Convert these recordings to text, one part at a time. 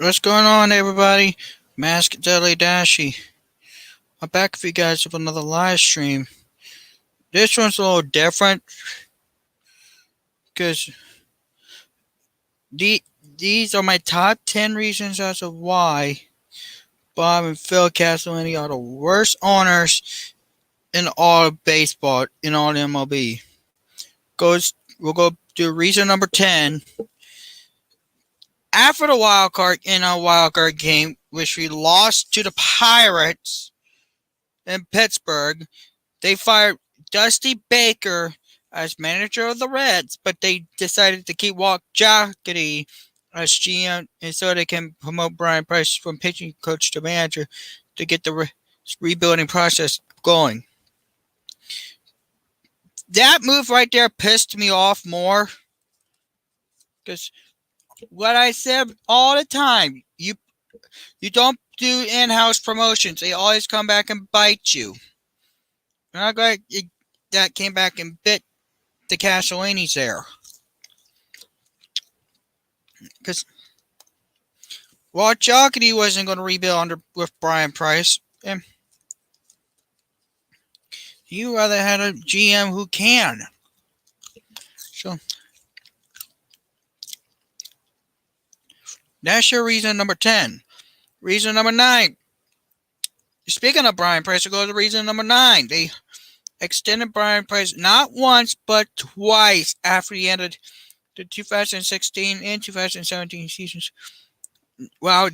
What's going on, everybody? Mask Deli Dashi. I'm back with you guys with another live stream. This one's a little different because these are my top 10 reasons as to why Bob and Phil Castellini are the worst owners in all of baseball, in all MLB. We'll go to reason number 10. After the wild card game, which we lost to the Pirates in Pittsburgh, they fired Dusty Baker as manager of the Reds, but they decided to keep Walt Jocketty as GM, and so they can promote Brian Price from pitching coach to manager to get the rebuilding process going. That move right there pissed me off more because what I said all the time, you don't do in-house promotions. They always come back and bite you. And I'm glad that came back and bit the Castellinis there. Because Walt Jocketty wasn't going to rebuild with Brian Price. And you rather had a GM who can. So that's your reason number 10. Reason number 9. Speaking of Brian Price, we'll go to reason number 9. They extended Brian Price not once but twice after he ended the 2016 and 2017 seasons. While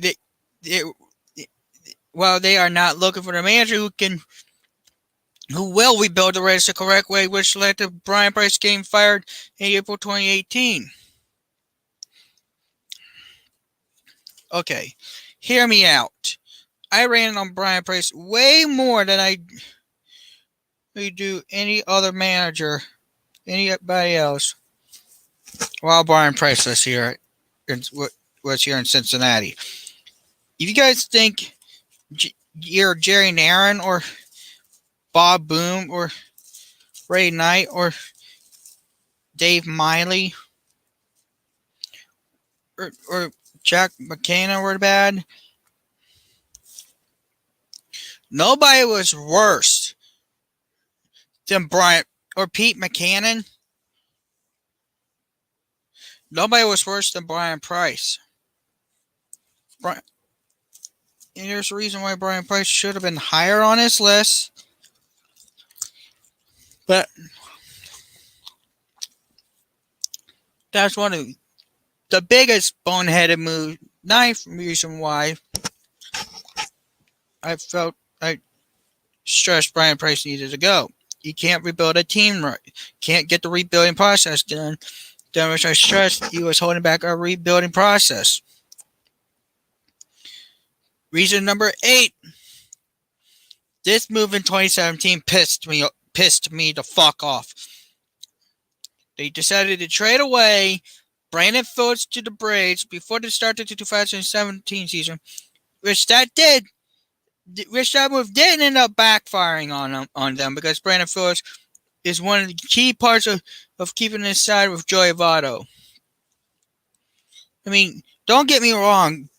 they are not looking for a manager who will rebuild the Reds the correct way, which led to Brian Price getting fired in April 2018. Okay, hear me out. I ran on Brian Price way more than I do any other manager, anybody else, while Brian Price was here in Cincinnati. If you guys think you're Jerry Narron or Bob Boone or Ray Knight or Dave Miley or Jack McKenna were bad, nobody was worse than Brian or Pete McCannon. Nobody was worse than Brian Price. And there's a reason why Brian Price should have been higher on this list. But that's one of the biggest boneheaded move. Ninth reason why I stressed Brian Price needed to go. You can't rebuild a team right. Can't get the rebuilding process done. Then, which I stressed, he was holding back our rebuilding process. Reason number 8. This move in 2017 pissed me the fuck off. They decided to trade away Brandon Phillips to the Braves before the start of the 2017 season, which that move did end up backfiring on them because Brandon Phillips is one of the key parts of keeping this side with Joey Votto. I mean, don't get me wrong.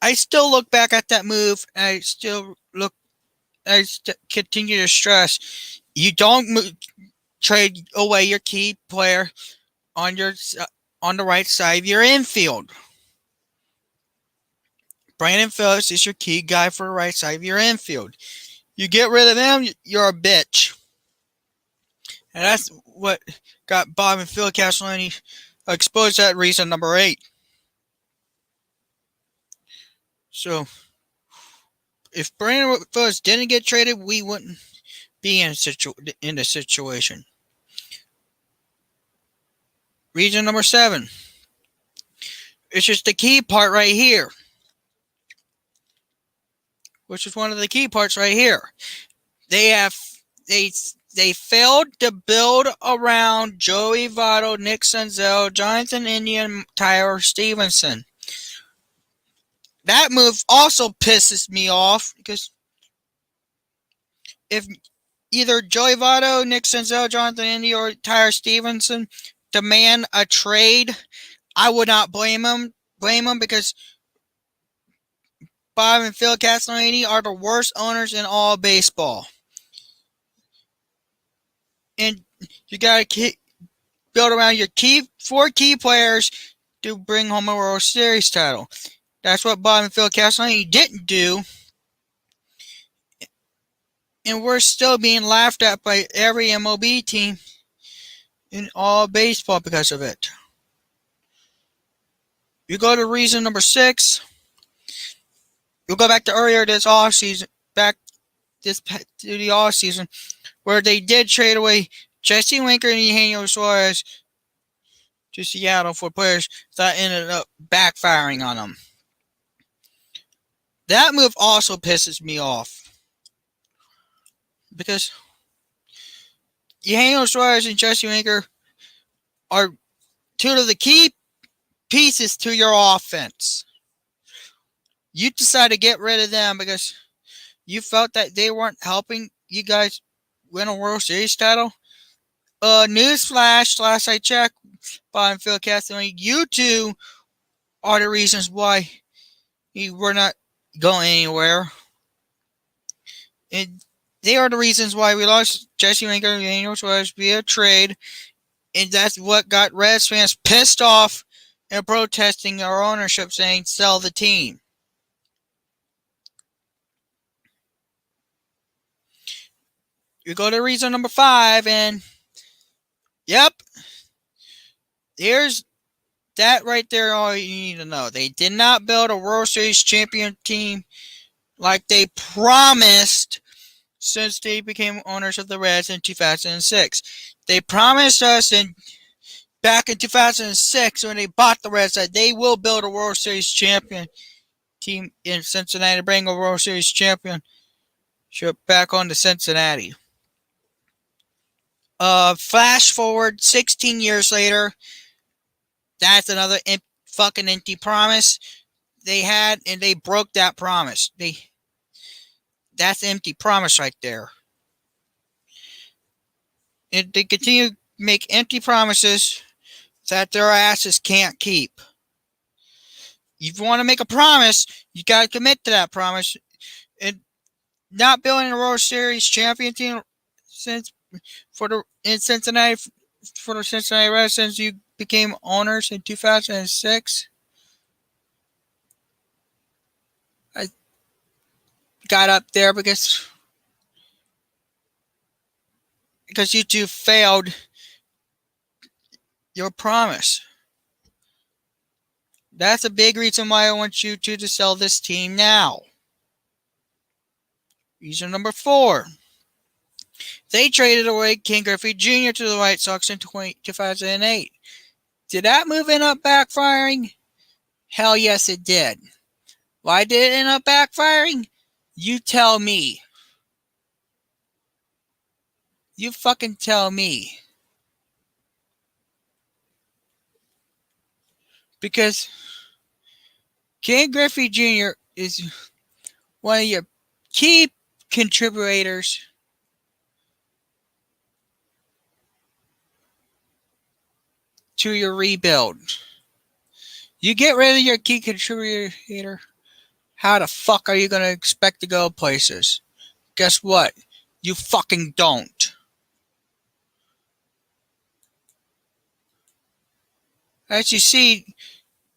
I still look back at that move, and I continue to stress, you don't trade away your key player on the right side of your infield. Brandon Phillips is your key guy for the right side of your infield. You get rid of him, you're a bitch. And that's what got Bob and Phil Castellini exposed at reason number 8. So, if Brandon Phillips didn't get traded, we wouldn't be in the situation. Reason number 7. It's just the key part right here. Which is one of the key parts right here. They failed to build around Joey Votto, Nick Senzel, Jonathan India, Tyler Stevenson. That move also pisses me off because if either Joey Votto, Nick Senzel, Jonathan India, or Tyler Stevenson demand a trade, I would not blame them because Bob and Phil Castellini are the worst owners in all baseball. And you got to build around your four key players to bring home a World Series title. That's what Bob and Phil Castellini didn't do. And we're still being laughed at by every MLB team in all baseball because of it. You go to reason number 6. You'll go back to earlier this offseason, to the offseason, where they did trade away Jesse Winker and Eugenio Suarez to Seattle for players that ended up backfiring on them. That move also pisses me off because Eugenio Suarez and Jesse Winker are two of the key pieces to your offense. You decided to get rid of them because you felt that they weren't helping you guys win a World Series title. Newsflash, last I checked, Bob and Phil Castellini, you two are the reasons why we're not going anywhere. And they are the reasons why we lost Jesse Winker and Eugenio Suarez via trade. And that's what got Reds fans pissed off and protesting our ownership saying sell the team. You go to reason number 5 and yep, there's that right there, all you need to know. They did not build a World Series champion team like they promised since they became owners of the Reds in 2006. They promised us back in 2006 when they bought the Reds that they will build a World Series champion team in Cincinnati, bring a World Series championship back on to Cincinnati. Flash forward 16 years later, that's another fucking empty promise they had, and they broke that promise. That's an empty promise right there. And they continue to make empty promises that their asses can't keep. If you want to make a promise, you got to commit to that promise. And not building a World Series champion team in Cincinnati for the Cincinnati Reds since you became owners in 2006. I got up there because you two failed your promise. That's a big reason why I want you two to sell this team now. Reason number 4. They traded away Ken Griffey Jr. to the White Sox in 2008. Did that move end up backfiring? Hell yes, it did. Why did it end up backfiring? You tell me. You fucking tell me. Because Ken Griffey Jr. is one of your key contributors to your rebuild. You get rid of your key contributor, how the fuck are you going to expect to go places? Guess what? You fucking don't. As you see,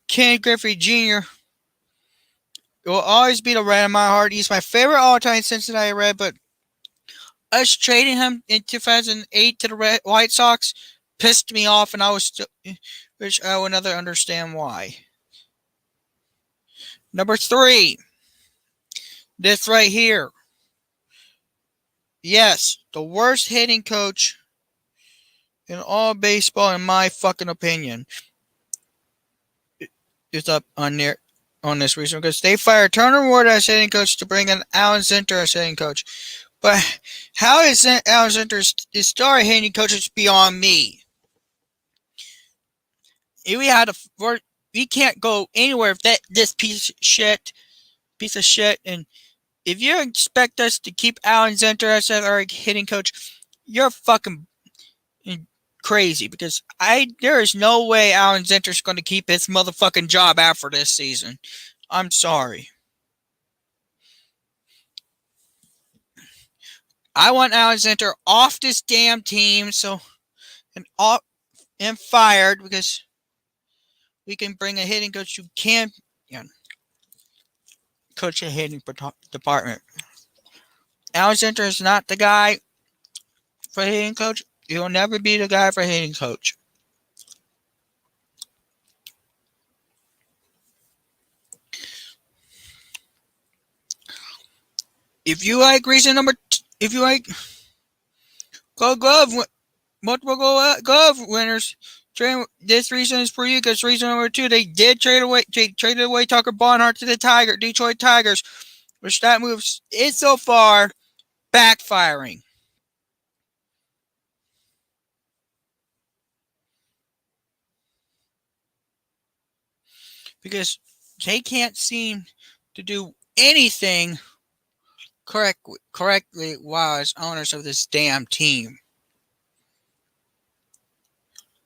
Ken Griffey Jr. will always be the Red in my heart. He's my favorite all-time Cincinnati Red, but us trading him in 2008 to the White Sox pissed me off, and which I would never understand why. Number 3. This right here. Yes, the worst hitting coach in all baseball, in my fucking opinion, is up on this reason because they fired Turner Ward as hitting coach to bring in Alan Zinter as hitting coach. But how is Alan Zinter's star hitting coach is beyond me. We can't go anywhere if this piece of shit, and if you expect us to keep Alan Zinter as our hitting coach, you're fucking crazy because there is no way Alan Zinter's going to keep his motherfucking job after this season. I'm sorry. I want Alexander off this damn team, and fired, because we can bring a hitting coach who can, coach a hitting department. Alexander is not the guy for hitting coach. He will never be the guy for hitting coach. If you like reason number, if you like Gold Glove, multiple Glove winners, this reason is for you, because reason number 2, they did traded away Tucker Barnhart to the Detroit Tigers, which that move is so far backfiring. Because they can't seem to do anything correctly while as owners of this damn team.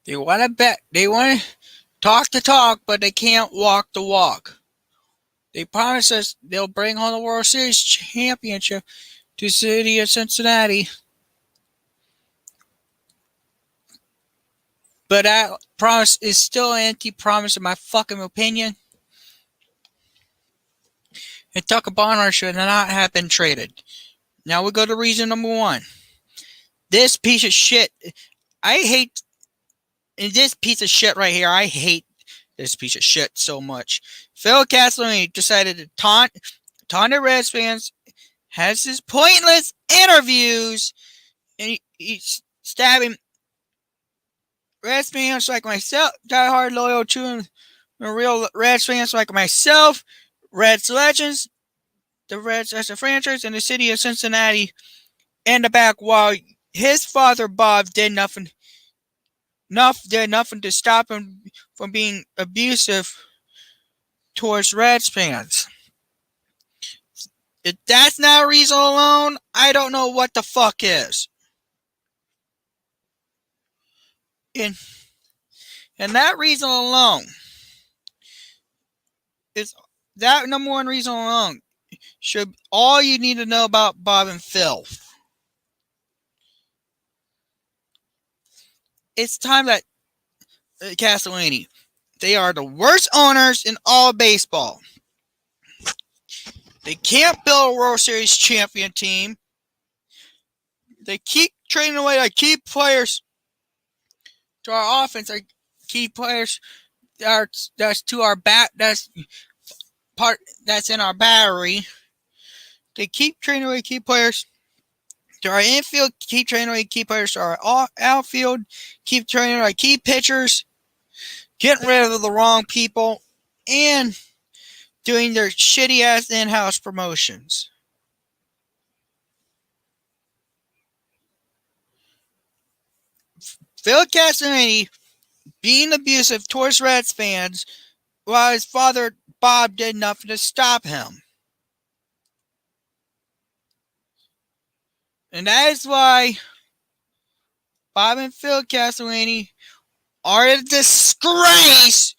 They want to bet, they want to talk the talk, but they can't walk the walk. They promise us they'll bring home the World Series championship to the city of Cincinnati, but that promise is still an empty promise, in my fucking opinion. And Tucker Barnhart should not have been traded. Now we go to reason number 1. This piece of shit, I hate this piece of shit right here. I hate this piece of shit so much. Phil Castellini decided to taunt the Reds fans, has his pointless interviews, and he's stabbing Reds fans like myself, diehard loyal to the real Reds fans like myself, Reds legends, the Reds as a franchise, in the city of Cincinnati, in the back, while his father Bob did nothing to stop him from being abusive towards Reds fans. If that's not a reason alone, I don't know what the fuck is. And that reason alone is that number 1 reason alone should all you need to know about Bob and Phil. It's time that Castellini, they are the worst owners in all baseball. They can't build a World Series champion team. They keep trading away our key players to our offense, our key players that's in our battery. They keep trading away key players to our infield, keep trading away key players to our outfield, keep trading away key pitchers, getting rid of the wrong people, and doing their shitty ass in-house promotions. Phil Castellini being abusive towards Reds fans while his father Bob did nothing to stop him. And that is why Bob and Phil Castellini are a disgrace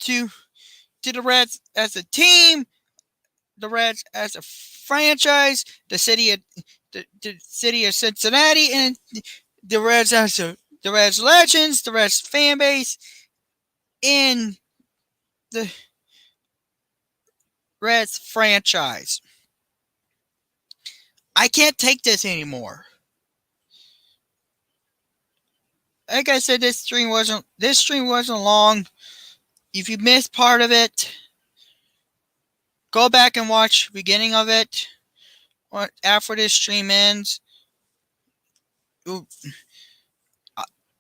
to the Reds as a team, the Reds as a franchise, the city of Cincinnati, and the Reds as the Reds legends, the Reds fan base, in the Reds franchise. I can't take this anymore. Like I said, this stream wasn't long. If you missed part of it, go back and watch the beginning of it after this stream ends.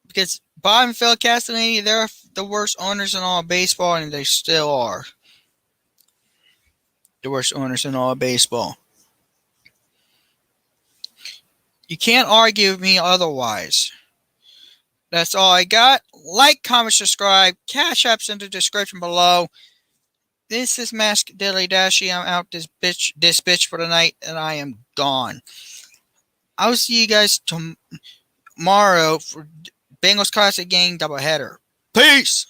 Because Bob and Phil Castellini, they're the worst owners in all of baseball, and they still are the worst owners in all of baseball. You can't argue with me otherwise. That's all I got. Like, comment, subscribe. Cash apps in the description below. This is Mask Dilly Dashy. I'm out this bitch for the night, and I am gone. I'll see you guys tomorrow for Bengals Classic Game doubleheader. Peace.